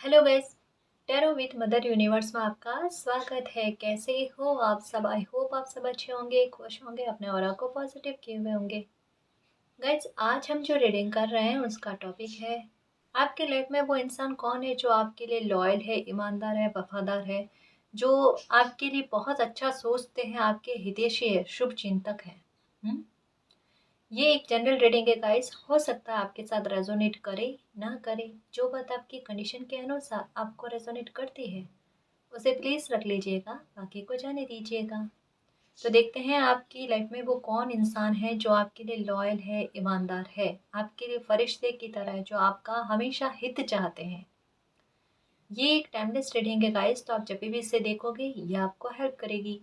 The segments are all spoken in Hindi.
Hello guys, tarot with mother universe में आपका स्वागत है। कैसे हो आप सब? आई होप आप सब अच्छे होंगे, खुश होंगे, अपने ऑरा को पॉजिटिव किए हुए होंगे। गाइस, आज हम जो रीडिंग कर रहे हैं उसका टॉपिक है आपके लाइफ में वो इंसान कौन है जो आपके लिए लॉयल है, ईमानदार है, वफादार है, जो आपके लिए बहुत अच्छा सोचते हैं, आपके हितैषी है, शुभ चिंतक है। ये एक जनरल रीडिंग है गाइस। हो सकता है आपके साथ रेजोनेट करे ना करे। जो बात आपकी कंडीशन के अनुसार आपको रेजोनेट करती है उसे प्लीज रख लीजिएगा, बाकी को जाने दीजिएगा। तो देखते हैं आपकी लाइफ में वो कौन इंसान है जो आपके लिए लॉयल है, ईमानदार है, आपके लिए फरिश्ते की तरह है, जो आपका हमेशा हित चाहते हैं। ये एक टाइमलेस रीडिंग है गाइस, तो आप जब भी इसे देखोगे ये आपको हेल्प करेगी।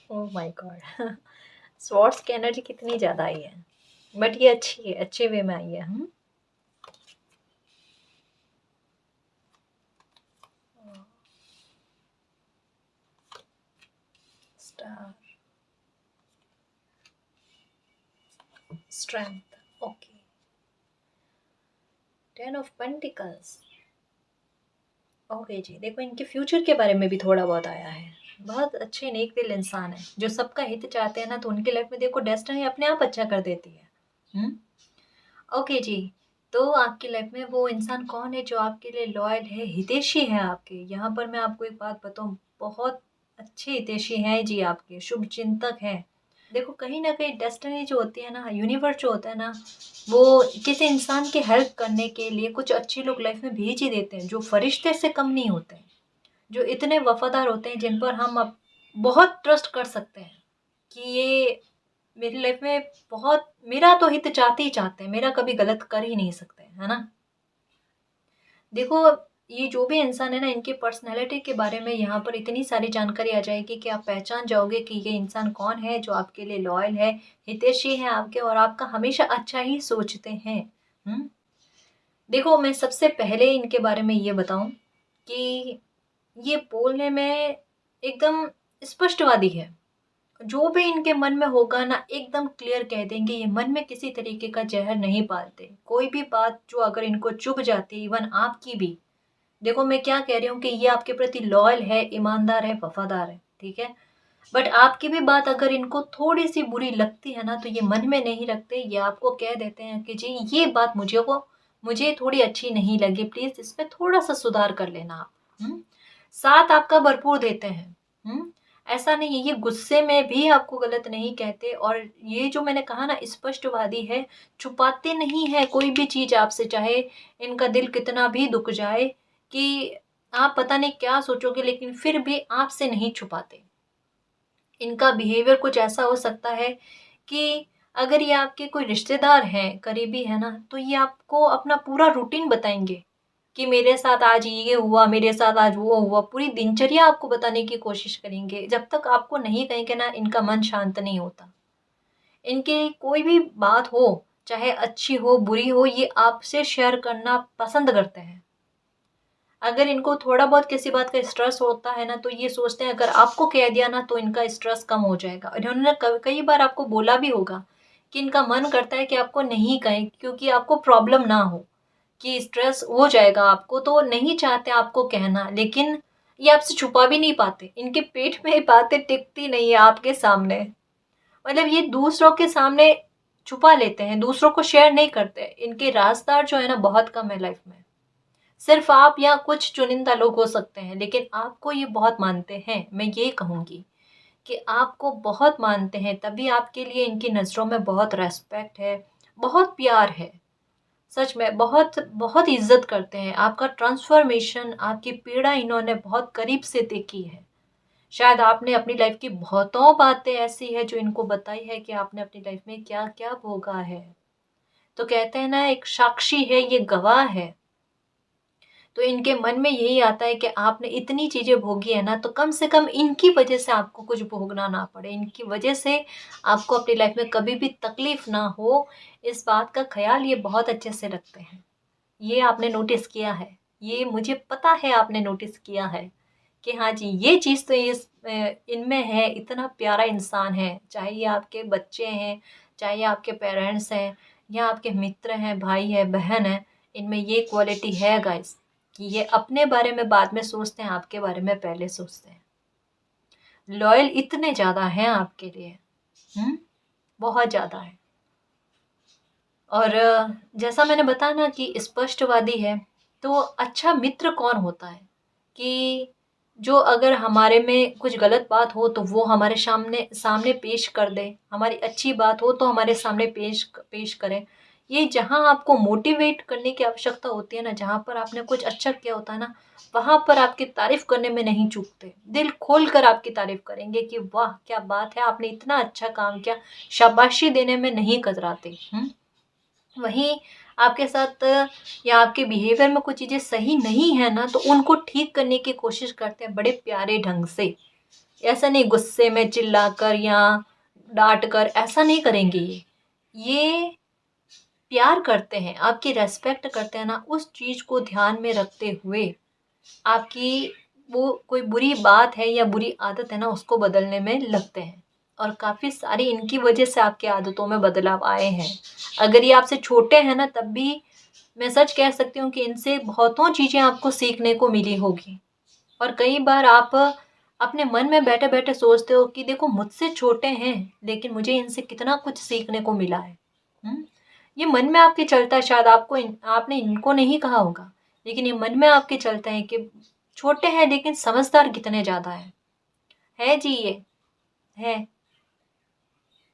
ओह माय गॉड स्वॉर्ड्स की एनर्जी कितनी ज़्यादा आई है, बट ये अच्छी है, अच्छे वे में आई है। Star, strength, okay. Ten of pentacles, okay जी। देखो, इनके फ्यूचर के बारे में भी थोड़ा बहुत आया है। बहुत अच्छे नेक दिल इंसान है जो सबका हित चाहते हैं ना, तो उनकी लाइफ में देखो डेस्टिनी अपने आप अच्छा कर देती है। ओके जी। तो आपकी लाइफ में वो इंसान कौन है जो आपके लिए लॉयल है, हितैषी है आपके। यहाँ पर मैं आपको एक बात बताऊँ, बहुत अच्छे हितैषी हैं जी, आपके शुभ चिंतक हैं। देखो, कहीं ना कहीं डेस्टिनी जो होती है ना, यूनिवर्स जो होता है ना, वो किसी इंसान की हेल्प करने के लिए कुछ अच्छे लोग लाइफ में भेज ही देते हैं जो फरिश्ते से कम नहीं होते हैं, जो इतने वफादार होते हैं, जिन पर हम अब बहुत ट्रस्ट कर सकते हैं कि ये मेरी लाइफ में बहुत मेरा तो हित चाहते ही चाहते हैं, मेरा कभी गलत कर ही नहीं सकते, है ना। देखो, ये जो भी इंसान है ना, इनकी पर्सनैलिटी के बारे में यहाँ पर इतनी सारी जानकारी आ जाएगी कि आप पहचान जाओगे कि ये इंसान कौन है जो आपके लिए लॉयल है, हितैषी है आपके, और आपका हमेशा अच्छा ही सोचते हैं। देखो, मैं सबसे पहले इनके बारे में ये बताऊं कि ये बोलने में एकदम स्पष्टवादी है। जो भी इनके मन में होगा ना, एकदम क्लियर कह देंगे। ये मन में किसी तरीके का जहर नहीं पालते। कोई भी बात जो अगर इनको चुभ जाती, इवन आपकी भी, देखो मैं क्या कह रही हूँ कि ये आपके प्रति लॉयल है, ईमानदार है, वफादार है, ठीक है। बट आपकी भी बात अगर इनको थोड़ी सी बुरी लगती है ना, तो ये मन में नहीं रखते, ये आपको कह देते हैं कि जी ये बात मुझे थोड़ी अच्छी नहीं लगी, प्लीज इसमें थोड़ा सा सुधार कर लेना आप। साथ आपका भरपूर देते हैं। ऐसा नहीं है, ये गुस्से में भी आपको गलत नहीं कहते। और ये जो मैंने कहा ना, स्पष्टवादी है, छुपाते नहीं है कोई भी चीज आपसे, चाहे इनका दिल कितना भी दुख जाए कि आप पता नहीं क्या सोचोगे, लेकिन फिर भी आपसे नहीं छुपाते। इनका बिहेवियर कुछ ऐसा हो सकता है कि अगर ये आपके कोई रिश्तेदार हैं, करीबी है ना, तो ये आपको अपना पूरा रूटीन बताएंगे कि मेरे साथ आज ये हुआ, मेरे साथ आज वो हुआ, पूरी दिनचर्या आपको बताने की कोशिश करेंगे। जब तक आपको नहीं कहेंगे ना, इनका मन शांत नहीं होता। इनकी कोई भी बात हो, चाहे अच्छी हो बुरी हो, ये आपसे शेयर करना पसंद करते हैं। अगर इनको थोड़ा बहुत किसी बात का स्ट्रेस होता है ना, तो ये सोचते हैं अगर आपको कह दिया ना तो इनका स्ट्रेस कम हो जाएगा। इन्होंने कई बार आपको बोला भी होगा कि इनका मन करता है कि आपको नहीं कहें, क्योंकि आपको प्रॉब्लम ना हो, कि स्ट्रेस हो जाएगा आपको, तो नहीं चाहते आपको कहना। लेकिन ये आपसे छुपा भी नहीं पाते, इनके पेट में ये बातें टिकती नहीं है आपके सामने। मतलब ये दूसरों के सामने छुपा लेते हैं, दूसरों को शेयर नहीं करते। इनके राजदार जो है ना, बहुत कम है लाइफ में। सिर्फ आप या कुछ चुनिंदा लोग हो सकते हैं, लेकिन आपको ये बहुत मानते हैं। मैं ये कहूंगी कि आपको बहुत मानते हैं, तभी आपके लिए इनकी नज़रों में बहुत रिस्पेक्ट है, बहुत प्यार है। सच में बहुत बहुत इज़्ज़त करते हैं। आपका ट्रांसफ़ॉर्मेशन, आपकी पीड़ा इन्होंने बहुत करीब से देखी है। शायद आपने अपनी लाइफ़ की बहुतों बातें ऐसी हैं जो इनको बताई है कि आपने अपनी लाइफ़ में क्या-क्या भोगा है। तो कहते हैं ना, एक साक्षी है, ये गवाह है। तो इनके मन में यही आता है कि आपने इतनी चीज़ें भोगी है ना, तो कम से कम इनकी वजह से आपको कुछ भोगना ना पड़े। इनकी वजह से आपको अपनी लाइफ़ में कभी भी तकलीफ़ ना हो, इस बात का ख़्याल ये बहुत अच्छे से रखते हैं। ये आपने नोटिस किया है। ये मुझे पता है आपने नोटिस किया है कि हाँ जी, ये चीज़ तो इनमें है, इतना प्यारा इंसान है। चाहे ये आपके बच्चे हैं, चाहे ये आपके पेरेंट्स हैं या आपके मित्र हैं, भाई है, बहन है, इनमें ये क्वालिटी है गाइस कि ये अपने बारे में बाद में सोचते हैं, आपके बारे में पहले सोचते हैं। लॉयल इतने ज़्यादा हैं आपके लिए। हुँ? बहुत ज़्यादा है। और जैसा मैंने बताया ना कि स्पष्टवादी है, तो अच्छा मित्र कौन होता है कि जो अगर हमारे में कुछ गलत बात हो तो वो हमारे सामने सामने पेश कर दे, हमारी अच्छी बात हो तो हमारे सामने पेश करे। ये जहाँ आपको मोटिवेट करने की आवश्यकता होती है ना, जहाँ पर आपने कुछ अच्छा किया होता है ना, वहाँ पर आपकी तारीफ़ करने में नहीं चूकते। दिल खोलकर आपकी तारीफ़ करेंगे कि वाह! क्या बात है, आपने इतना अच्छा काम किया, शाबाशी देने में नहीं कतराते। हुँ? वहीं आपके साथ या आपके बिहेवियर में कुछ चीज़ें सही नहीं है ना, तो उनको ठीक करने की कोशिश करते हैं बड़े प्यारे ढंग से। ऐसा नहीं गुस्से में चिल्लाकर या डाँट कर, ऐसा नहीं करेंगे ये। ये प्यार करते हैं, आपकी रिस्पेक्ट करते हैं ना, उस चीज़ को ध्यान में रखते हुए आपकी वो कोई बुरी बात है या बुरी आदत है ना, उसको बदलने में लगते हैं। और काफ़ी सारी इनकी वजह से आपकी आदतों में बदलाव आए हैं। अगर ये आपसे छोटे हैं ना, तब भी मैं सच कह सकती हूँ कि इनसे बहुतों चीज़ें आपको सीखने को मिली होगी। और कई बार आप अपने मन में बैठे-बैठे सोचते हो कि देखो मुझसे छोटे हैं, लेकिन मुझे इनसे कितना कुछ सीखने को मिला है। हुँ? ये मन में आपके चलता है, शायद आपने इनको नहीं कहा होगा, लेकिन ये मन में आपके चलता है कि छोटे हैं लेकिन समझदार कितने ज़्यादा हैं। है जी ये, है।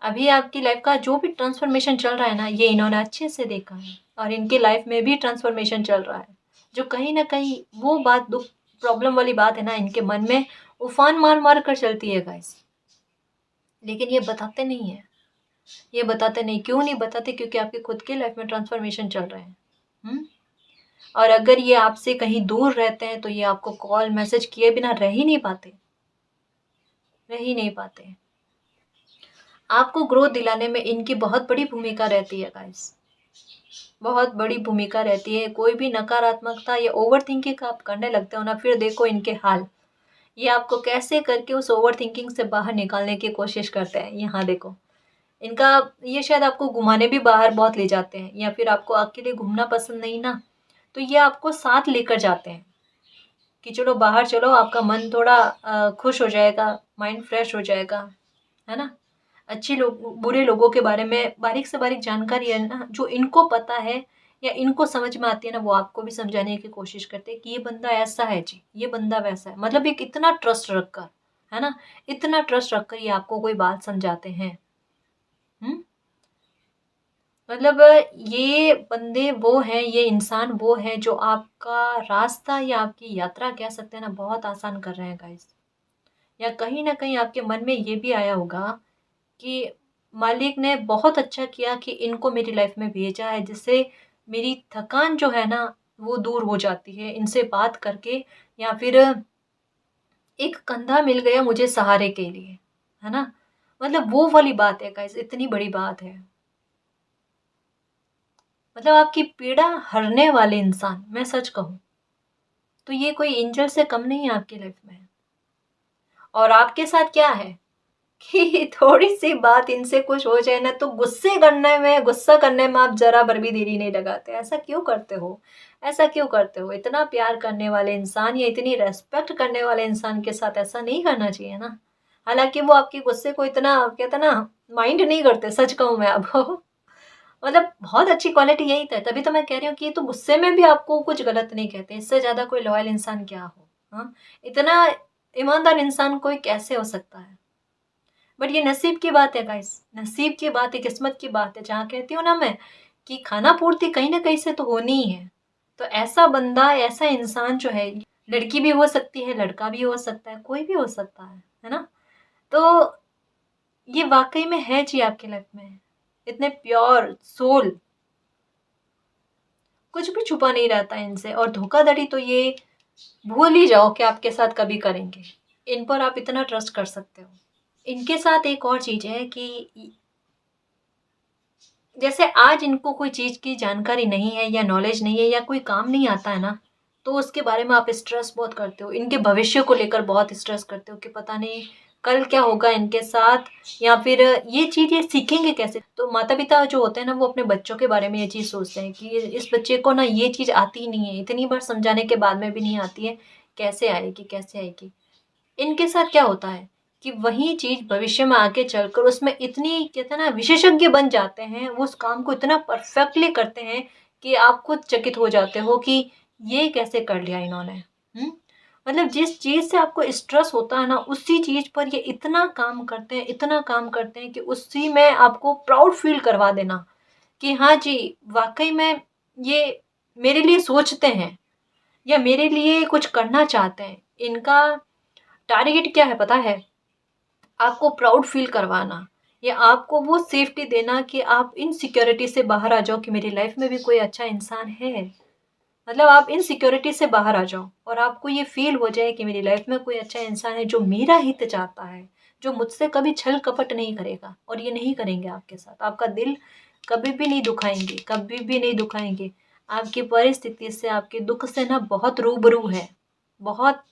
अभी आपकी लाइफ़ का जो भी ट्रांसफ़ॉर्मेशन चल रहा है ना, ये इन्होंने अच्छे से देखा है और इनकी लाइफ़ में भी ट्रांसफ़ॉर्मेशन चल रहा है। जो कहीं न कहीं वो बात दुःख प्रॉब्लम वाली बात है ना, इनके मन में उफ़ान मार-मार कर चलती है गाइस। लेकिन ये बताते नहीं हैं। ये बताते नहीं, क्यों नहीं बताते? क्योंकि आपकी खुद की लाइफ़ में ट्रांसफ़ॉर्मेशन चल रहे हैं। हुँ? और अगर ये आपसे कहीं दूर रहते हैं, तो ये आपको कॉल, मैसेज किए बिना रह ही नहीं पाते, रह ही नहीं पाते। आपको ग्रोथ दिलाने में इनकी बहुत बड़ी भूमिका रहती है गाइस, बहुत बड़ी भूमिका रहती है। कोई भी नकारात्मकता या ओवरथिंकिंग आप करने लगते हो ना, फिर देखो इनके हाल। ये आपको कैसे करके उस ओवरथिंकिंग से बाहर निकालने की कोशिश करते हैं। यहाँ देखो, इनका ये शायद आपको घुमाने भी बाहर बहुत ले जाते हैं, या फिर आपको अकेले घूमना पसंद नहीं ना, तो ये आपको साथ लेकर जाते हैं कि चलो बाहर चलो, आपका मन थोड़ा खुश हो जाएगा, माइंड फ्रेश हो जाएगा, है ना? अच्छे लोग बुरे लोगों के बारे में बारीक से बारीक जानकारी है ना, जो इनको पता है या इनको समझ में आती है ना, वो आपको भी समझाने की कोशिश करते हैं कि ये बंदा ऐसा है जी, ये बंदा वैसा है। मतलब एक इतना ट्रस्ट रखकर, है ना? इतना ट्रस्ट रखकर ये आपको कोई बात समझाते हैं। हुँ? मतलब ये बंदे वो हैं, ये इंसान वो हैं जो आपका रास्ता या आपकी यात्रा कह सकते हैं ना, बहुत आसान कर रहे हैं गाइस। या कहीं न कहीं आपके मन में ये भी आया होगा कि मालिक ने बहुत अच्छा किया कि इनको मेरी लाइफ में भेजा है, जिससे मेरी थकान जो है ना, वो दूर हो जाती है इनसे बात करके, या फिर एक कंधा मिल गया मुझे सहारे के लिए, है ना? मतलब वो वाली बात है गाइस, इतनी बड़ी बात है। मतलब आपकी पीड़ा हरने वाले इंसान, मैं सच कहूँ, तो ये कोई एंजल से कम नहीं है आपकी लाइफ में। और आपके साथ क्या है कि थोड़ी-सी बात इनसे कुछ हो जाए ना, तो गुस्सा करने में आप ज़रा भर भी देरी नहीं लगाते। ऐसा क्यों करते हो? ऐसा क्यों करते हो? इतना प्यार करने वाले इंसान या इतनी रिस्पेक्ट करने वाले इंसान के साथ ऐसा नहीं करना चाहिए ना। हालाँकि वो आपके गुस्से को इतना कहते हैं ना, माइंड नहीं करते, सच कहूँ मैं आपको। मतलब बहुत अच्छी क्वालिटी यही तो है, तभी तो मैं कह रही हूँ कि ये तो गुस्से में भी आपको कुछ गलत नहीं कहते। इससे ज़्यादा कोई लॉयल इंसान क्या हो? हाँ? इतना ईमानदार इंसान कोई कैसे हो सकता है? बट ये नसीब की बात है गाइस, नसीब की बात है, किस्मत की बात है, जहाँ कहती हूँ ना मैं कि खाना पूर्ति कहीं ना कहीं से तो होनी ही है। तो ऐसा बंदा, ऐसा इंसान जो है, लड़की भी हो सकती है, लड़का भी हो सकता है, कोई भी हो सकता है ना। तो ये वाकई में है जी आपकी लाइफ में, इतने प्योर सोल, कुछ भी छुपा नहीं रहता है इनसे। और धोखाधड़ी तो ये भूल ही जाओ कि आपके साथ कभी करेंगे। इन पर आप इतना ट्रस्ट कर सकते हो। इनके साथ एक और चीज़ है कि जैसे आज इनको कोई चीज़ की जानकारी नहीं है या नॉलेज नहीं है या कोई काम नहीं आता है ना, तो उसके बारे में आप स्ट्रेस बहुत करते हो। इनके भविष्य को लेकर बहुत स्ट्रेस करते हो कि पता नहीं कल क्या होगा इनके साथ, या फिर ये चीज़ ये सीखेंगे कैसे। तो माता पिता जो होते हैं ना, वो अपने बच्चों के बारे में ये चीज़ सोचते हैं कि इस बच्चे को ना ये चीज़ आती ही नहीं है, इतनी बार समझाने के बाद में भी नहीं आती है, कैसे आएगी कैसे आएगी। इनके साथ क्या होता है कि वही चीज़ भविष्य में आगे चलकर उसमें इतनी, कहते हैं ना, विशेषज्ञ बन जाते हैं, वो उस काम को इतना परफेक्टली करते हैं कि आप खुद चकित हो जाते हो कि ये कैसे कर लिया इन्होंने। मतलब जिस चीज़ से आपको स्ट्रेस होता है ना, उसी चीज़ पर ये इतना काम करते हैं, इतना काम करते हैं कि उसी में आपको प्राउड फील करवा देना कि हाँ जी, वाकई में ये मेरे लिए सोचते हैं या मेरे लिए कुछ करना चाहते हैं। इनका टारगेट क्या है पता है? आपको प्राउड फील करवाना, या आपको वो सेफ्टी देना कि आप इनसिक्योरिटी से बाहर आ जाओ कि मेरी लाइफ में भी कोई अच्छा इंसान है। मतलब आप इनसिक्योरिटी से बाहर आ जाओ और आपको ये फील हो जाए कि मेरी लाइफ में कोई अच्छा इंसान है जो मेरा हित चाहता है, जो मुझसे कभी छल कपट नहीं करेगा, और ये नहीं करेंगे आपके साथ। आपका दिल कभी भी नहीं दुखाएंगे, कभी भी नहीं दुखाएंगे। आपकी परिस्थिति से, आपके दुख से ना बहुत रूबरू है, बहुत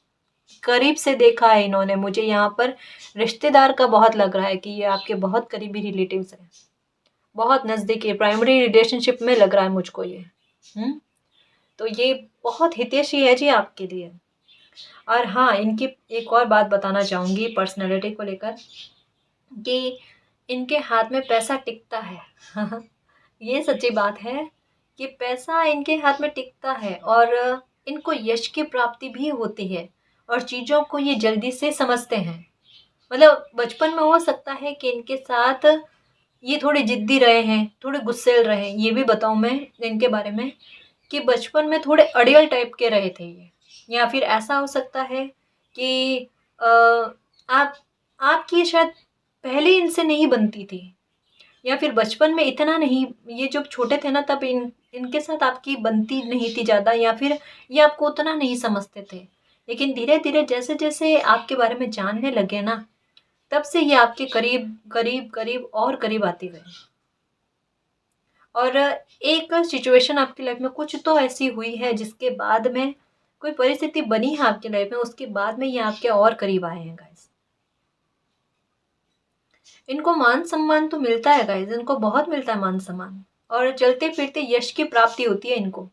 करीब से देखा है इन्होंने। मुझे यहाँ पर रिश्तेदार का बहुत लग रहा है कि ये आपके बहुत करीबी रिलेटिव्स हैं, बहुत नज़दीकी प्राइमरी रिलेशनशिप में लग रहा है मुझको ये। तो ये बहुत हितैषी है जी आपके लिए। और हाँ, इनकी एक और बात बताना चाहूँगी पर्सनैलिटी को लेकर, कि इनके हाथ में पैसा टिकता है। ये सच्ची बात है कि पैसा इनके हाथ में टिकता है, और इनको यश की प्राप्ति भी होती है, और चीज़ों को ये जल्दी से समझते हैं। मतलब बचपन में हो सकता है कि इनके साथ ये थोड़े ज़िद्दी रहे हैं, थोड़े गुस्सैल रहे हैं। ये भी बताऊँ मैं इनके बारे में कि बचपन में थोड़े अड़ियल टाइप के रहे थे ये। या फिर ऐसा हो सकता है कि आप आपकी शायद पहले इनसे नहीं बनती थी, या फिर बचपन में इतना नहीं, ये जब छोटे थे ना तब इनके साथ आपकी बनती नहीं थी ज़्यादा, या फिर ये आपको उतना नहीं समझते थे। लेकिन धीरे-धीरे जैसे-जैसे आपके बारे में जानने लगे ना, तब से ये आपके करीब, करीब, करीब और करीब आते गए। और एक सिचुएशन आपकी लाइफ में कुछ तो ऐसी हुई है जिसके बाद में कोई परिस्थिति बनी है आपकी लाइफ में, उसके बाद में ये आपके और करीब आए हैं गाइस। इनको मान सम्मान तो मिलता है गाइस, इनको बहुत मिलता है मान सम्मान, और चलते फिरते यश की प्राप्ति होती है इनको।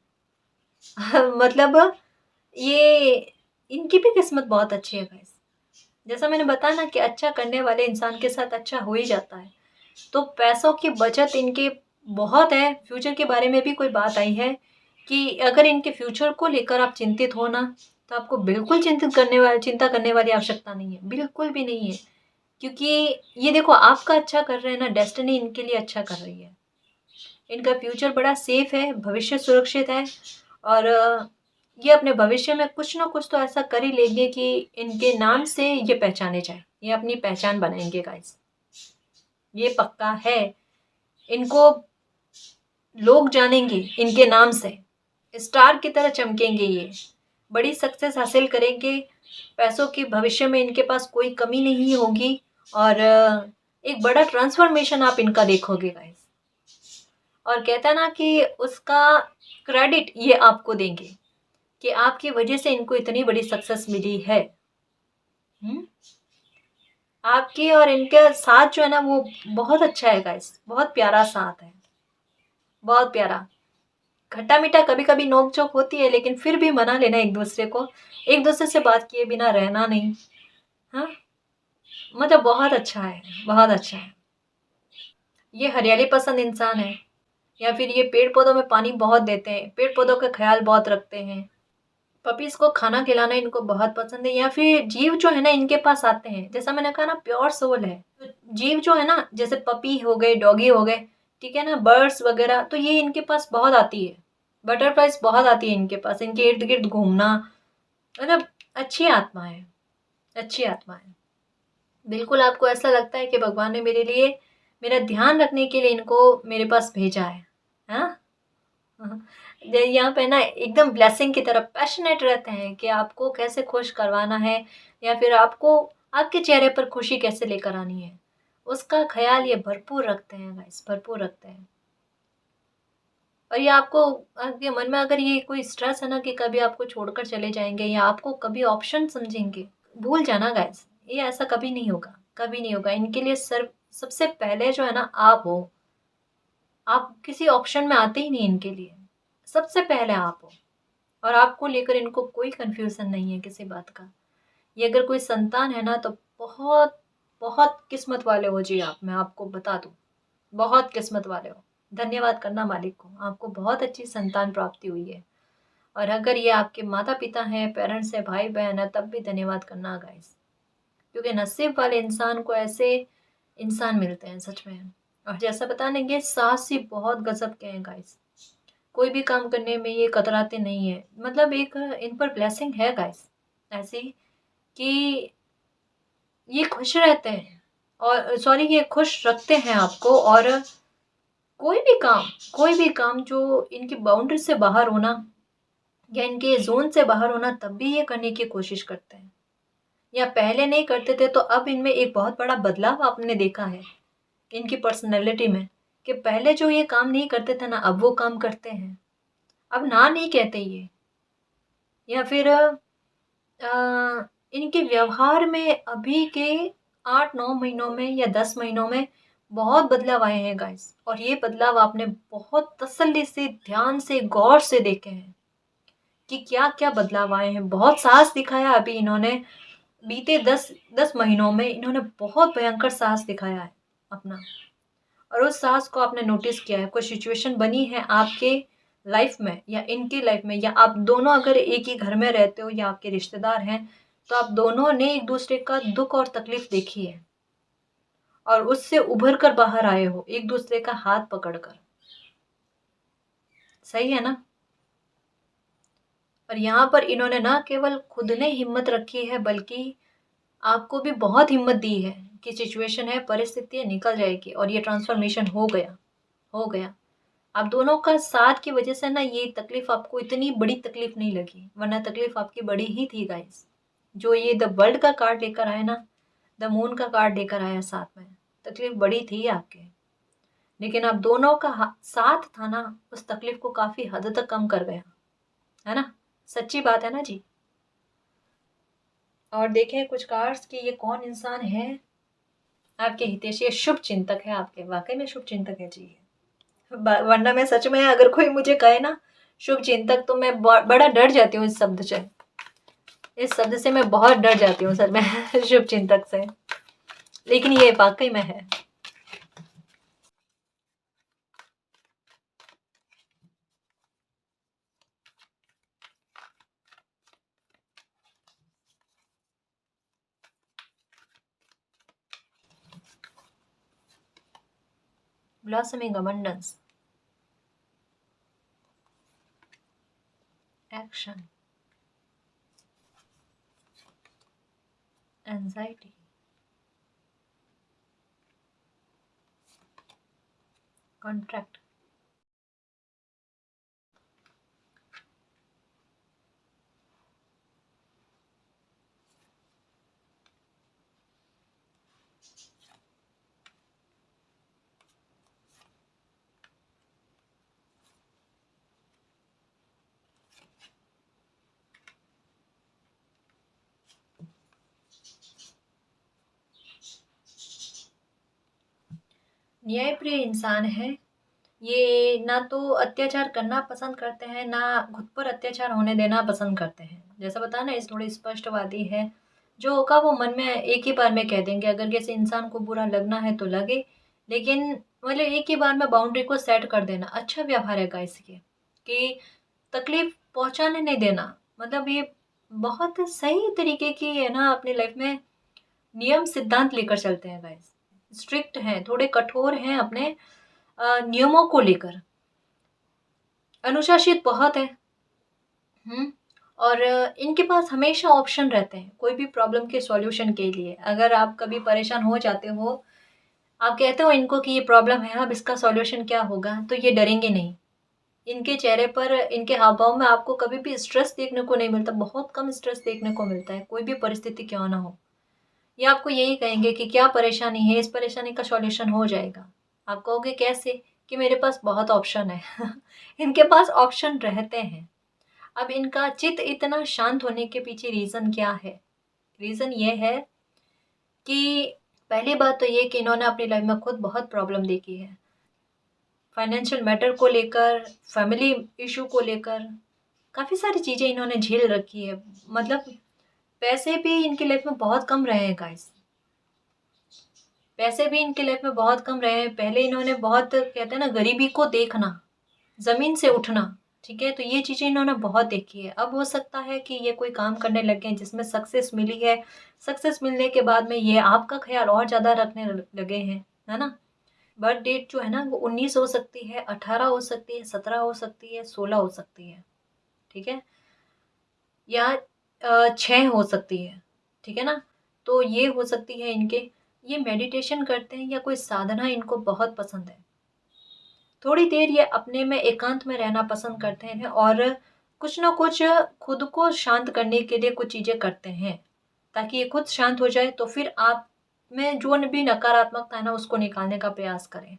मतलब ये, इनकी भी किस्मत बहुत अच्छी है गाइस। जैसा मैंने बताया ना कि अच्छा करने वाले इंसान के साथ अच्छा हो ही जाता है। तो पैसों की बचत इनके बहुत है। फ्यूचर के बारे में भी कोई बात आई है कि अगर इनके फ्यूचर को लेकर आप चिंतित हो ना, तो आपको बिल्कुल चिंता करने वाली आवश्यकता नहीं है, बिल्कुल भी नहीं है। क्योंकि ये देखो, आपका अच्छा कर रहे हैं ना, डेस्टिनी इनके लिए अच्छा कर रही है। इनका फ्यूचर बड़ा सेफ है, भविष्य सुरक्षित है, और ये अपने भविष्य में कुछ ना कुछ तो ऐसा कर ही लेंगे कि इनके नाम से ये पहचाने जाए, ये अपनी पहचान बनाएंगे गाइस, ये पक्का है। इनको लोग जानेंगे इनके नाम से, स्टार की तरह चमकेंगे ये, बड़ी सक्सेस हासिल करेंगे। पैसों की भविष्य में इनके पास कोई कमी नहीं होगी, और एक बड़ा ट्रांसफॉर्मेशन आप इनका देखोगे गाइस। और कहता है ना कि उसका क्रेडिट ये आपको देंगे कि आपकी वजह से इनको इतनी बड़ी सक्सेस मिली है। आपके और इनके साथ जो है ना, वो बहुत अच्छा है गाइस, बहुत प्यारा साथ है, बहुत प्यारा। खट्टा मीठा कभी कभी नोक झोंक होती है, लेकिन फिर भी मना लेना एक दूसरे को, एक दूसरे से बात किए बिना रहना नहीं। हाँ, मतलब बहुत अच्छा है, बहुत अच्छा है। ये हरियाली पसंद इंसान है, या फिर ये पेड़ पौधों में पानी बहुत देते हैं, पेड़ पौधों का ख्याल बहुत रखते हैं। पपीज़ को खाना खिलाना इनको बहुत पसंद है, या फिर जीव जो है ना इनके पास आते हैं, जैसा मैंने कहा ना प्योर सोल है। तो जीव जो है ना जैसे पपी हो गए, डॉगी हो गए, ठीक है ना, बर्ड्स वगैरह, तो ये इनके पास बहुत आती है। बटरफ्लाइज बहुत आती है इनके पास, इनके इर्द गिर्द घूमना, मतलब अच्छी आत्मा है, अच्छी आत्मा है। बिल्कुल आपको ऐसा लगता है कि भगवान ने मेरे लिए, मेरा ध्यान रखने के लिए इनको मेरे पास भेजा है। हाँ, हाँ। यहाँ पे ना एकदम ब्लेसिंग की तरह पैशनेट रहते हैं कि आपको कैसे खुश करवाना है, या फिर आपको आपके चेहरे पर खुशी कैसे लेकर आनी है, उसका ख्याल ये भरपूर रखते हैं गाइस, भरपूर रखते हैं। और ये आपको, आपके मन में अगर ये कोई स्ट्रेस है ना कि कभी आपको छोड़कर चले जाएंगे या आपको कभी ऑप्शन समझेंगे, भूल जाना गाइस, ये ऐसा कभी नहीं होगा, कभी नहीं होगा। इनके लिए सर्व सबसे पहले जो है ना आप हो, आप किसी ऑप्शन में आते ही नहीं इनके लिए, सबसे पहले आप हो। और आपको लेकर इनको कोई कंफ्यूजन नहीं है किसी बात का। ये अगर कोई संतान है ना तो बहुत बहुत किस्मत वाले हो जी आप, मैं आपको बता दूं, बहुत किस्मत वाले हो। धन्यवाद करना मालिक को, आपको बहुत अच्छी संतान प्राप्ति हुई है। और अगर ये आपके माता पिता हैं, पेरेंट्स है, भाई बहन है, तब भी धन्यवाद करना गाइस, क्योंकि नसीब वाले इंसान को ऐसे इंसान मिलते हैं सच में। और जैसा बताने ये साहसी बहुत गजब के हैं गाइस, कोई भी काम करने में ये कतराते नहीं है, मतलब एक इन पर ब्लेसिंग है गाइस ऐसी, कि ये खुश रहते हैं, और सॉरी ये खुश रखते हैं आपको। और कोई भी काम, कोई भी काम जो इनकी बाउंड्री से बाहर होना या इनके जोन से बाहर होना, तब भी ये करने की कोशिश करते हैं। या पहले नहीं करते थे तो अब इनमें एक बहुत बड़ा बदलाव आपने देखा है इनकी पर्सनैलिटी में, कि पहले जो ये काम नहीं करते थे ना, अब वो काम करते हैं, अब ना नहीं कहते ये। या फिर इनके व्यवहार में अभी के 8-9 महीनों में या 10 महीनों में बहुत बदलाव आए हैं गाइस, और ये बदलाव आपने बहुत तसल्ली से, ध्यान से, गौर से देखे हैं कि क्या क्या बदलाव आए हैं। बहुत साहस दिखाया अभी इन्होंने, बीते 10 महीनों में इन्होंने बहुत भयंकर साहस दिखाया है अपना। और उस साहस को आपने नोटिस किया है, कोई सिचुएशन बनी है आपके लाइफ में या इनकी लाइफ में, या आप दोनों अगर एक ही घर में रहते हो या आपके रिश्तेदार हैं, तो आप दोनों ने एक दूसरे का दुख और तकलीफ देखी है और उससे उभर कर बाहर आए हो एक दूसरे का हाथ पकड़कर। सही है ना। और यहाँ पर इन्होंने ना केवल खुद ने हिम्मत रखी है, बल्कि आपको भी बहुत हिम्मत दी है कि सिचुएशन है, परिस्थिति है, निकल जाएगी, और ये ट्रांसफॉर्मेशन हो गया, हो गया। आप दोनों का साथ की वजह से ना ये तकलीफ आपको इतनी बड़ी तकलीफ नहीं लगी, वरना तकलीफ आपकी बड़ी ही थी गाइस। जो ये द वर्ल्ड का कार्ड लेकर आया ना, द मून का कार्ड लेकर आया साथ में, तकलीफ बड़ी थी आपके, लेकिन आप दोनों का साथ था ना, उस तकलीफ को काफी हद तक कम कर गया, है ना। सच्ची बात है ना जी। और देखें कुछ कार्ड्स कि ये कौन इंसान है आपके हितेशी, ये शुभ चिंतक है आपके, वाकई में शुभ चिंतक है जी। वरना मैं सच में, अगर कोई मुझे कहे ना शुभ चिंतक, तो मैं बड़ा डर जाती हूँ इस शब्द से, इस शब्द से मैं बहुत डर जाती हूँ सर मैं शुभ चिंतक से, लेकिन ये वाकई में है। Blossoming abundance, action, anxiety, contract, न्यायप्रिय इंसान है ये, ना तो अत्याचार करना पसंद करते हैं, ना खुद पर अत्याचार होने देना पसंद करते हैं। जैसा बताया ना, इस थोड़े स्पष्टवादी है, जो होगा वो मन में एक ही बार में कह देंगे, अगर किसी इंसान को बुरा लगना है तो लगे, लेकिन मतलब एक ही बार में बाउंड्री को सेट कर देना अच्छा व्यवहार है गाइस ये, कि तकलीफ पहुंचाने नहीं देना, मतलब ये बहुत सही तरीके की है ना, अपनी लाइफ में नियम सिद्धांत लेकर चलते हैं गाइस। स्ट्रिक्ट हैं, थोड़े कठोर हैं अपने नियमों को लेकर, अनुशासित बहुत है। और इनके पास हमेशा ऑप्शन रहते हैं कोई भी प्रॉब्लम के सॉल्यूशन के लिए। अगर आप कभी परेशान हो जाते हो, आप कहते हो इनको कि ये प्रॉब्लम है, अब इसका सॉल्यूशन क्या होगा, तो ये डरेंगे नहीं। इनके चेहरे पर, इनके हाव-भाव में आपको कभी भी स्ट्रेस देखने को नहीं मिलता, बहुत कम स्ट्रेस देखने को मिलता है, कोई भी परिस्थिति क्यों ना हो। ये आपको यही कहेंगे कि क्या परेशानी है, इस परेशानी का सॉल्यूशन हो जाएगा। आप कहोगे कैसे? कि मेरे पास बहुत ऑप्शन है। इनके पास ऑप्शन रहते हैं। अब इनका चित्त इतना शांत होने के पीछे रीज़न क्या है? रीज़न ये है कि पहली बात तो ये कि इन्होंने अपनी लाइफ में खुद बहुत प्रॉब्लम देखी है। फाइनेंशियल मैटर को लेकर, फैमिली इश्यू को लेकर, काफ़ी सारी चीज़ें इन्होंने झेल रखी है। मतलब पैसे भी इनकी लाइफ में बहुत कम रहे हैं गाइस। पैसे भी इनकी लाइफ में बहुत कम रहे हैं। पहले इन्होंने बहुत, कहते हैं ना, गरीबी को देखना, ज़मीन से उठना, ठीक है? तो ये चीज़ें इन्होंने बहुत देखी है। अब हो सकता है कि ये कोई काम करने लग गए जिसमें सक्सेस मिली है। सक्सेस मिलने के बाद में ये आपका ख़्याल और ज़्यादा रखने लगे हैं, है ना? बर्थ डेट जो है ना, वो 19 हो सकती है, 18 हो सकती है, 17 हो सकती है, 16 हो सकती है, ठीक है? या 6 हो सकती है, ठीक है ना? तो ये हो सकती है इनके। ये मेडिटेशन करते हैं या कोई साधना इनको बहुत पसंद है। थोड़ी देर ये अपने में एकांत में रहना पसंद करते हैं और कुछ ना कुछ खुद को शांत करने के लिए कुछ चीज़ें करते हैं, ताकि ये खुद शांत हो जाए, तो फिर आप में जो भी नकारात्मकता है ना, उसको निकालने का प्रयास करें।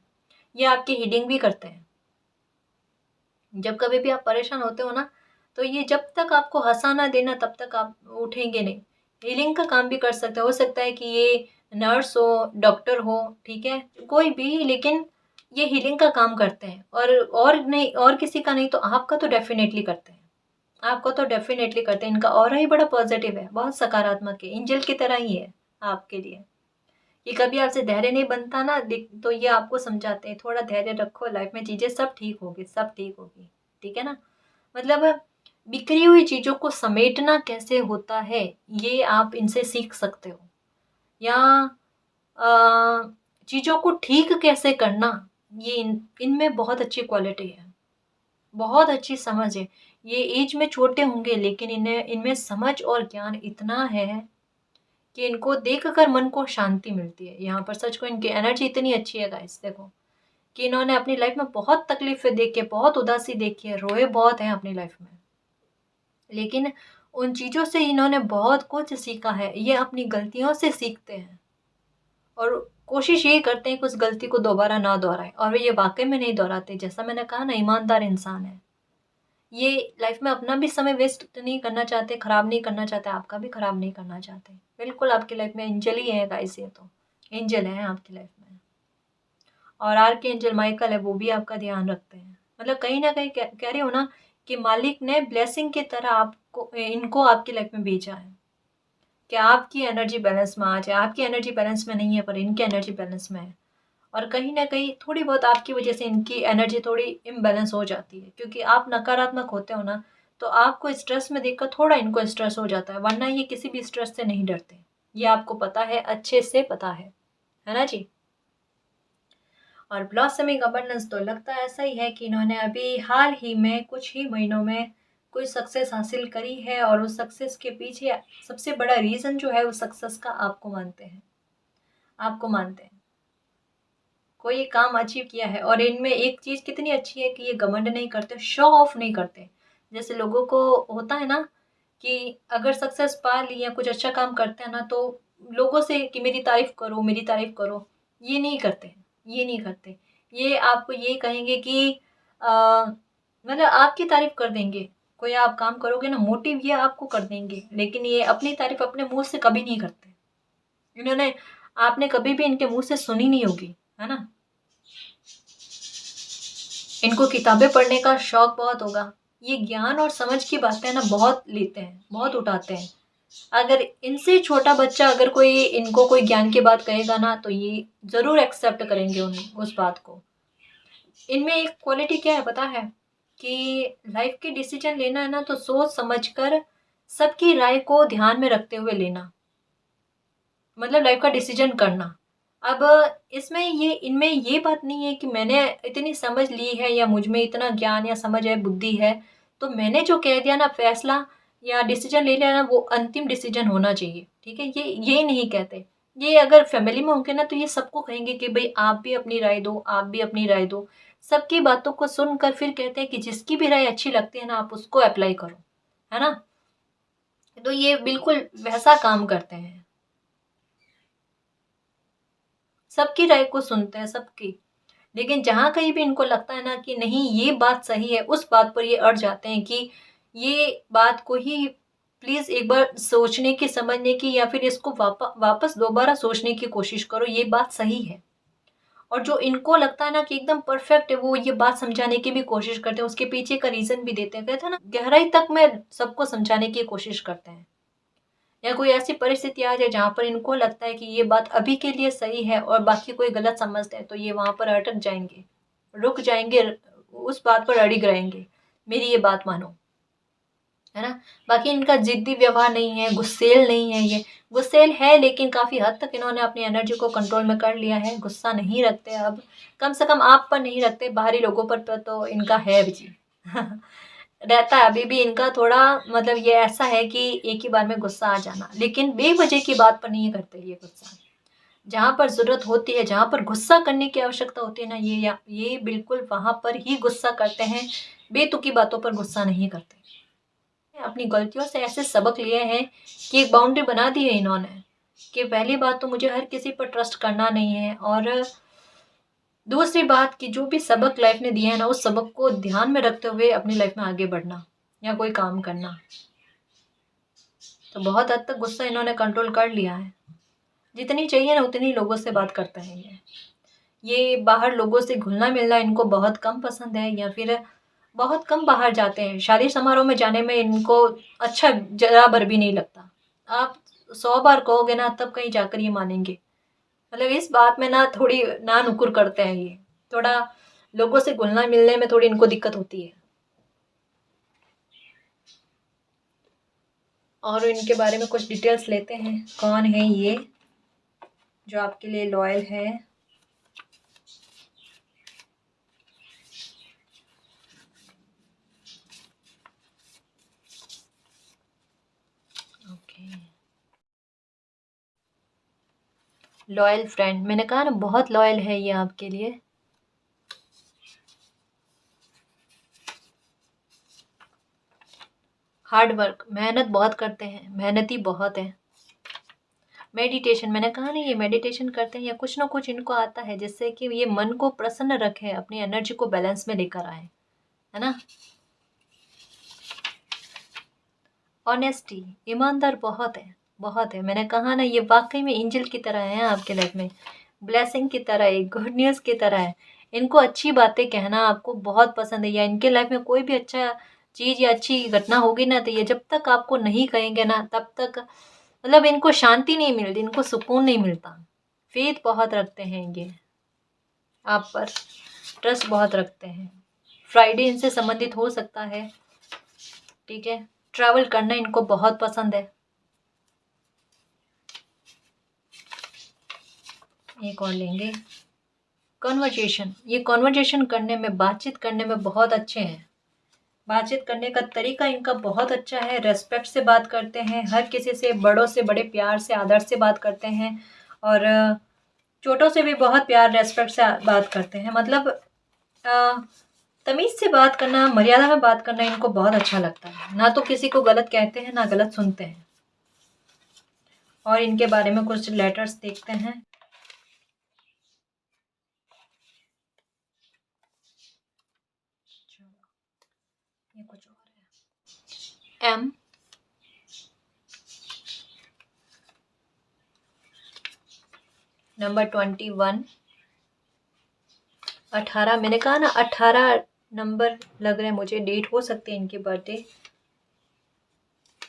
ये आपकी हीलिंग भी करते हैं। जब कभी भी आप परेशान होते हो ना, तो ये जब तक आपको हँसा ना देना तब तक आप उठेंगे नहीं। हीलिंग का काम भी कर सकते हो सकता है कि ये नर्स हो, डॉक्टर हो, ठीक है? कोई भी, लेकिन ये हीलिंग का काम करते हैं और नहीं, और किसी का नहीं तो आपका तो डेफ़िनेटली करते हैं। आपका तो डेफ़िनेटली करते हैं। इनका ऑरा ही बड़ा पॉज़िटिव है, बहुत सकारात्मक है, एंजल की तरह ही है आपके लिए। ये कभी आपसे धैर्य नहीं बनता ना तो ये आपको समझाते हैं, थोड़ा धैर्य रखो, लाइफ में चीज़ें सब ठीक होगी, सब ठीक होगी, ठीक है ना? मतलब बिखरी हुई चीज़ों को समेटना कैसे होता है, ये आप इनसे सीख सकते हो। या चीज़ों को ठीक कैसे करना, ये इनमें बहुत अच्छी क्वालिटी है, बहुत अच्छी समझ है। ये एज में छोटे होंगे लेकिन इन्हें इनमें समझ और ज्ञान इतना है कि इनको देखकर मन को शांति मिलती है। यहाँ पर सच को इनकी एनर्जी इतनी अच्छी है गाइस, देखो कि इन्होंने अपनी लाइफ में बहुत तकलीफ़ें देखी है, बहुत उदासी देखी है, रोए बहुत हैं अपनी लाइफ में। लेकिन उन चीज़ों से इन्होंने बहुत कुछ सीखा है। ये अपनी गलतियों से सीखते हैं और कोशिश ये करते हैं कि उस गलती को दोबारा ना दोहराएँ, और वे ये वाक़ई में नहीं दोहराते। जैसा मैंने कहा ना, ईमानदार इंसान है। ये लाइफ में अपना भी समय वेस्ट नहीं करना चाहते, खराब नहीं करना चाहते, आपका भी खराब नहीं करना चाहते। बिल्कुल आपकी लाइफ में एंजल ही है गाइस, ये तो एंजल हैं आपकी लाइफ में। और आर्कएंजल माइकल है, वो भी आपका ध्यान रखते हैं। मतलब कहीं न कहीं कह रही हूँ ना कि मालिक ने ब्लेसिंग की तरह आपको, इनको आपकी लाइफ में भेजा है कि आपकी एनर्जी बैलेंस में आ जाए। आपकी एनर्जी बैलेंस में नहीं है पर इनकी एनर्जी बैलेंस में है। और कहीं न कहीं थोड़ी बहुत आपकी वज़ह से इनकी एनर्जी थोड़ी इम्बैलेंस हो जाती है, क्योंकि आप नकारात्मक होते हो ना, तो आपको स्ट्रेस में देखकर थोड़ा इनको स्ट्रेस हो जाता है, वरना ये किसी भी स्ट्रेस से नहीं डरते। ये आपको पता है, अच्छे से पता है ना जी? और ब्लॉसमिंग अबंडेंस तो लगता है ऐसा ही है कि इन्होंने अभी हाल ही में कुछ ही महीनों में कोई सक्सेस हासिल करी है, और उस सक्सेस के पीछे सबसे बड़ा रीज़न जो है उस सक्सेस का आपको मानते हैं। आपको मानते हैं। कोई काम अचीव किया है, और इनमें एक चीज़ कितनी अच्छी है कि ये घमंड नहीं करते, शो ऑफ नहीं करते। जैसे लोगों को होता है ना कि अगर सक्सेस पा ली या कुछ अच्छा काम करते हैं ना, तो लोगों से कि मेरी तारीफ़ करो, मेरी तारीफ़ करो, ये नहीं करते, ये नहीं करते। ये आपको ये कहेंगे कि मतलब आपकी तारीफ़ कर देंगे। कोई आप काम करोगे ना, मोटिव ये आपको कर देंगे, लेकिन ये अपनी तारीफ़ अपने मुँह से कभी नहीं करते। इन्होंने आपने कभी भी इनके मुँह से सुनी नहीं होगी, है ना? इनको किताबें पढ़ने का शौक बहुत होगा। ये ज्ञान और समझ की बातें ना बहुत लेते हैं, बहुत उठाते हैं। अगर इनसे छोटा बच्चा अगर कोई इनको कोई ज्ञान की बात कहेगा ना, तो ये ज़रूर एक्सेप्ट करेंगे उस बात को। इनमें एक क्वालिटी क्या है पता है? कि लाइफ के डिसीजन लेना है ना तो सोच समझकर सबकी राय को ध्यान में रखते हुए लेना, मतलब लाइफ का डिसीजन करना। अब इसमें ये इनमें ये बात नहीं है कि मैंने इतनी समझ ली है या मुझ में इतना ज्ञान या समझ है, बुद्धि है, तो मैंने जो कह दिया ना फैसला या डिसीजन ले लिया ना वो अंतिम डिसीजन होना चाहिए, ठीक है, ये नहीं कहते। ये अगर फैमिली में होंगे ना तो ये सबको कहेंगे कि भाई आप भी अपनी राय दो, आप भी अपनी राय दो। सबकी बातों को सुनकर फिर कहते हैं कि जिसकी भी राय अच्छी लगती है ना आप उसको अप्लाई करो, है ना। तो ये बिल्कुल वैसा काम करते हैं, सबकी राय को सुनते हैं सबकी। लेकिन जहाँ कहीं भी इनको लगता है ना कि नहीं ये बात सही है, उस बात पर ये अड़ जाते हैं कि ये बात को ही प्लीज एक बार सोचने की, समझने की, या फिर इसको वापस दोबारा सोचने की कोशिश करो, ये बात सही है। और जो इनको लगता है ना कि एकदम परफेक्ट है वो ये बात समझाने की भी कोशिश करते हैं, उसके पीछे का रीजन भी देते हैं, कहते हैं ना गहराई तक में सबको समझाने की कोशिश करते हैं। या कोई ऐसी परिस्थिति आ जाए जहाँ पर इनको लगता है कि ये बात अभी के लिए सही है और बाकी कोई गलत समझता है, तो ये वहां पर अटक जाएंगे, रुक जाएंगे, उस बात पर अड़िग रहेंगे, मेरी ये बात मानो, है ना। बाकी इनका जिद्दी व्यवहार नहीं है, गुस्सेल नहीं है, ये गुस्सेल है लेकिन काफी हद तक इन्होंने अपनी एनर्जी को कंट्रोल में कर लिया है, गुस्सा नहीं रखते अब, कम से कम आप पर नहीं रखते, बाहरी लोगों पर तो इनका है भी जी रहता है अभी भी इनका थोड़ा, मतलब ये ऐसा है कि एक ही बार में गुस्सा आ जाना, लेकिन बेवजह की बात पर नहीं करते ये गुस्सा। जहां पर जरूरत होती है, जहां पर गुस्सा करने की आवश्यकता होती है ना, ये बिल्कुल वहां पर ही गुस्सा करते हैं, बेतुकी बातों पर गुस्सा नहीं करते। अपनी गलतियों से ऐसे सबक लिए हैं कि एक बाउंड्री बना दी है इन्होंने कि पहली बात तो मुझे हर किसी पर ट्रस्ट करना नहीं है, और दूसरी बात कि जो भी सबक लाइफ ने दिया है ना उस सबक को ध्यान में रखते हुए अपनी लाइफ में आगे बढ़ना या कोई काम करना। तो बहुत हद तक गुस्सा इन्होंने कंट्रोल कर लिया है, जितनी चाहिए ना उतनी लोगों से बात करते हैं ये बाहर लोगों से घुलना मिलना इनको बहुत कम पसंद है, या फिर बहुत कम बाहर जाते हैं, शादी समारोह में जाने में इनको अच्छा जरा भर भी नहीं लगता। आप 100 बार कहोगे ना तब कहीं जाकर ये मानेंगे, मतलब इस बात में ना थोड़ी ना नुकुर करते हैं ये, थोड़ा लोगों से घुलना मिलने में थोड़ी इनको दिक्कत होती है। और इनके बारे में कुछ डिटेल्स लेते हैं, कौन है ये जो आपके लिए लॉयल है। ओके, लॉयल फ्रेंड, मैंने कहा ना बहुत लॉयल है ये आपके लिए। हार्ड वर्क, मेहनत बहुत करते हैं, मेहनती बहुत है। मेडिटेशन, मैंने कहा नहीं ये मेडिटेशन करते हैं या कुछ ना कुछ इनको आता है जिससे कि ये मन को प्रसन्न रखे, अपनी एनर्जी को बैलेंस में लेकर आए, है ना। ऑनेस्टी, ईमानदार बहुत है, बहुत है, मैंने कहा ना ये वाकई में एंजल की तरह है आपके लाइफ में, ब्लेसिंग की तरह है, गुड न्यूज़ की तरह है। इनको अच्छी बातें कहना आपको बहुत पसंद है, या इनके लाइफ में कोई भी अच्छा चीज़ या अच्छी घटना होगी ना तो ये जब तक आपको नहीं कहेंगे ना तब तक, मतलब इनको शांति नहीं मिलती, इनको सुकून नहीं मिलता। फेथ बहुत रखते हैं ये आप पर, ट्रस्ट बहुत रखते हैं। फ्राइडे इनसे संबंधित हो सकता है, ठीक है। ट्रैवल करना इनको बहुत पसंद है। एक और लेंगे, कन्वर्जेशन, ये कन्वर्जेशन करने में, बातचीत करने में बहुत अच्छे हैं, बातचीत करने का तरीका इनका बहुत अच्छा है, रेस्पेक्ट से बात करते हैं, हर किसी से, बड़ों से बड़े प्यार से आदर से बात करते हैं, और छोटों से भी बहुत प्यार रेस्पेक्ट से बात करते हैं, मतलब तमीज़ से बात करना, मर्यादा में बात करना इनको बहुत अच्छा लगता है, ना तो किसी को गलत कहते हैं ना गलत सुनते हैं। और इनके बारे में कुछ लेटर्स देखते हैं। ये कुछ और है, एम, नंबर 21, 18, मैंने कहा ना 18 नंबर लग रहे हैं मुझे, डेट हो सकती है इनकी birthday,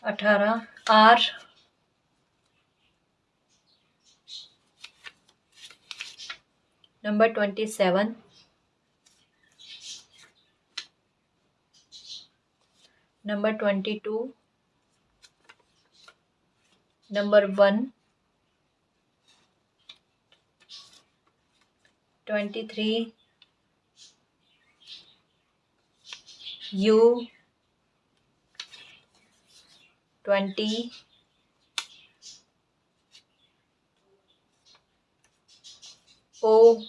18, R, number 27, number 22, number 1, 23, U, 20, O,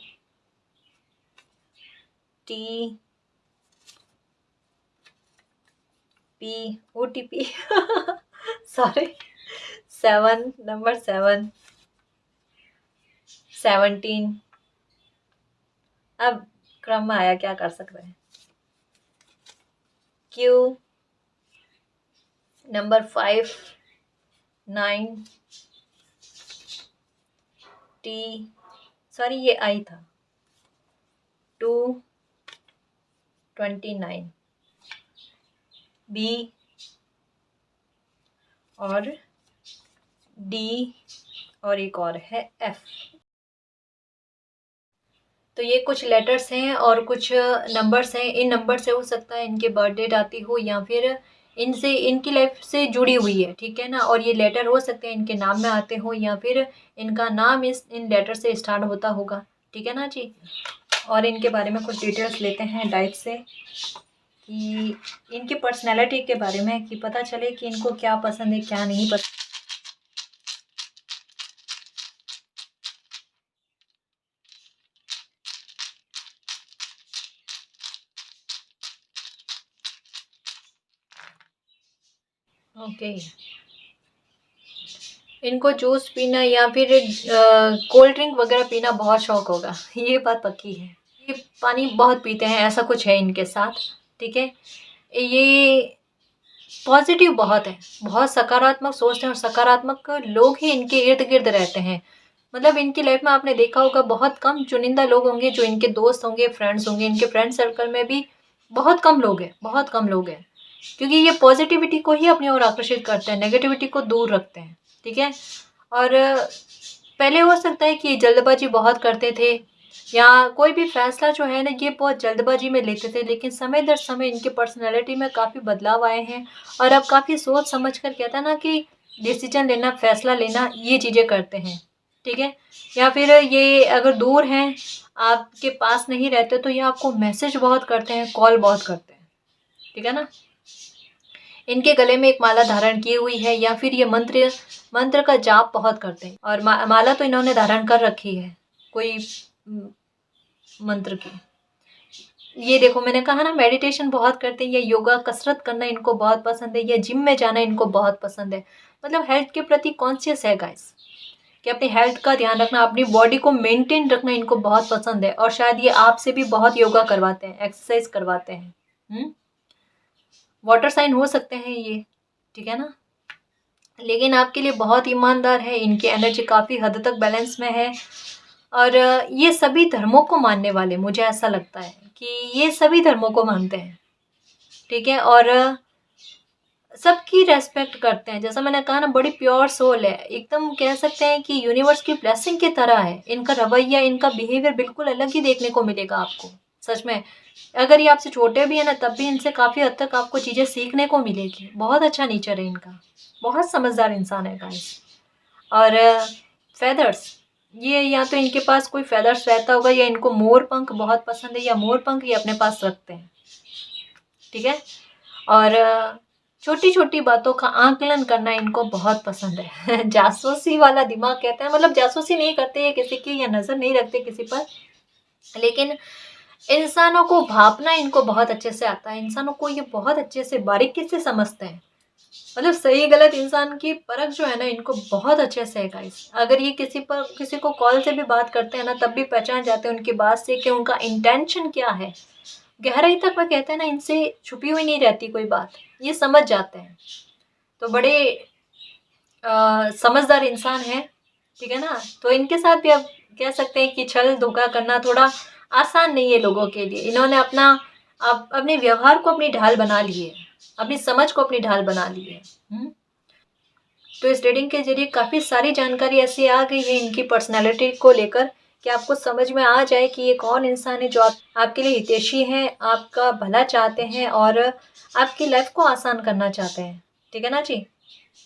T, P, OTP, sorry, 7, number 7, 17, अब क्रम में आया, क्या कर सकते हैं। Q, नंबर 5, 9, T, सॉरी ये I था, 2, 29, B और D और एक और है F। तो ये कुछ लेटर्स हैं और कुछ नंबर्स हैं। इन नंबर से हो सकता है इनके बर्थ डेट आती हो या फिर इनसे इनकी लाइफ से जुड़ी हुई है, ठीक है ना। और ये लेटर हो सकते हैं इनके नाम में आते हो या फिर इनका नाम इन लेटर से स्टार्ट होता होगा, ठीक है ना जी। और इनके बारे में कुछ डिटेल्स लेते हैं डाइट से कि इनकी पर्सनैलिटी के बारे में, कि पता चले कि इनको क्या पसंद है क्या नहीं पसंद। ओके, इनको जूस पीना या फिर कोल्ड ड्रिंक वगैरह पीना बहुत शौक होगा, ये बात पक्की है। ये पानी बहुत पीते हैं, ऐसा कुछ है इनके साथ, ठीक है। ये पॉजिटिव बहुत है, बहुत सकारात्मक सोचते हैं और सकारात्मक लोग ही इनके इर्द गिर्द रहते हैं। मतलब इनकी लाइफ में आपने देखा होगा बहुत कम चुनिंदा लोग होंगे जो इनके दोस्त होंगे, फ्रेंड्स होंगे। इनके फ्रेंड सर्कल में भी बहुत कम लोग हैं, बहुत कम लोग हैं, क्योंकि ये पॉजिटिविटी को ही अपनी ओर आकर्षित करते हैं, नेगेटिविटी को दूर रखते हैं, ठीक है। और पहले हो सकता है कि ये जल्दबाजी बहुत करते थे या कोई भी फैसला जो है ना ये बहुत जल्दबाजी में लेते थे, लेकिन समय दर समय इनकी पर्सनैलिटी में काफ़ी बदलाव आए हैं और अब काफ़ी सोच समझ कर, कहता है ना कि डिसीजन लेना, फैसला लेना, ये चीज़ें करते हैं, ठीक है। या फिर ये अगर दूर हैं, आपके पास नहीं रहते, तो ये आपको मैसेज बहुत करते हैं, कॉल बहुत करते हैं, ठीक है ना। इनके गले में एक माला धारण की हुई है या फिर ये मंत्र का जाप बहुत करते हैं। और माला तो इन्होंने धारण कर रखी है कोई मंत्र की। ये देखो, मैंने कहा ना मेडिटेशन बहुत करते हैं, या योगा कसरत करना इनको बहुत पसंद है, या जिम में जाना इनको बहुत पसंद है। मतलब हेल्थ के प्रति कॉन्शियस है गाइस, कि अपनी हेल्थ का ध्यान रखना, अपनी बॉडी को मेंटेन रखना इनको बहुत पसंद है। और शायद ये आपसे भी बहुत योगा करवाते हैं, एक्सरसाइज करवाते हैं। वाटर साइन हो सकते हैं ये, ठीक है ना। लेकिन आपके लिए बहुत ईमानदार है, इनकी एनर्जी काफ़ी हद तक बैलेंस में है। और ये सभी धर्मों को मानने वाले, मुझे ऐसा लगता है कि ये सभी धर्मों को मानते हैं, ठीक है। और सबकी रेस्पेक्ट करते हैं, जैसा मैंने कहा ना, बड़ी प्योर सोल है, एकदम कह सकते हैं कि यूनिवर्स की ब्लेसिंग की तरह है। इनका रवैया, इनका बिहेवियर बिल्कुल अलग ही देखने को मिलेगा आपको, सच में। अगर ये आपसे छोटे भी है ना, तब भी इनसे काफ़ी हद तक आपको चीज़ें सीखने को मिलेगी। बहुत अच्छा नेचर है इनका, बहुत समझदार इंसान है गाइस। और फेदर्स, ये या तो इनके पास कोई फेदर्स रहता होगा या इनको मोर पंख बहुत पसंद है, या मोर पंख ये अपने पास रखते हैं, ठीक है। और छोटी छोटी बातों का आंकलन करना इनको बहुत पसंद है। जासूसी वाला दिमाग कहते हैं, मतलब जासूसी नहीं करते ये किसी की, या नज़र नहीं रखते किसी पर, लेकिन इंसानों को भापना इनको बहुत अच्छे से आता है। इंसानों को ये बहुत अच्छे से बारीकी से समझते हैं। मतलब सही गलत इंसान की परख जो है ना, इनको बहुत अच्छे से है गाइस। अगर ये किसी को कॉल से भी बात करते हैं ना, तब भी पहचान जाते हैं उनकी बात से कि उनका इंटेंशन क्या है। गहराई तक वह कहते हैं ना, इनसे छुपी हुई नहीं रहती कोई बात, ये समझ जाते हैं। तो बड़े समझदार इंसान है, ठीक है ना। तो इनके साथ भी अब कह सकते हैं कि छल धोखा करना थोड़ा आसान नहीं है लोगों के लिए। इन्होंने अपने व्यवहार को अपनी ढाल बना ली है, अपनी समझ को अपनी ढाल बना ली है। तो इस रीडिंग के जरिए काफ़ी सारी जानकारी ऐसी आ गई है इनकी पर्सनैलिटी को लेकर कि आपको समझ में आ जाए कि ये कौन इंसान है जो आपके लिए हितैषी हैं, आपका भला चाहते हैं और आपकी लाइफ को आसान करना चाहते हैं। ठीक है ना जी?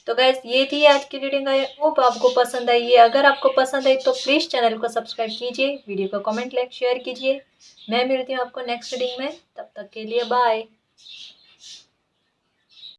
तो गाइस ये थी आज की रीडिंग। आई होप आपको पसंद आई है। अगर आपको पसंद आई तो प्लीज़ चैनल को सब्सक्राइब कीजिए, वीडियो को कमेंट लाइक शेयर कीजिए। मैं मिलती हूँ आपको नेक्स्ट रीडिंग में, तब तक के लिए बाय।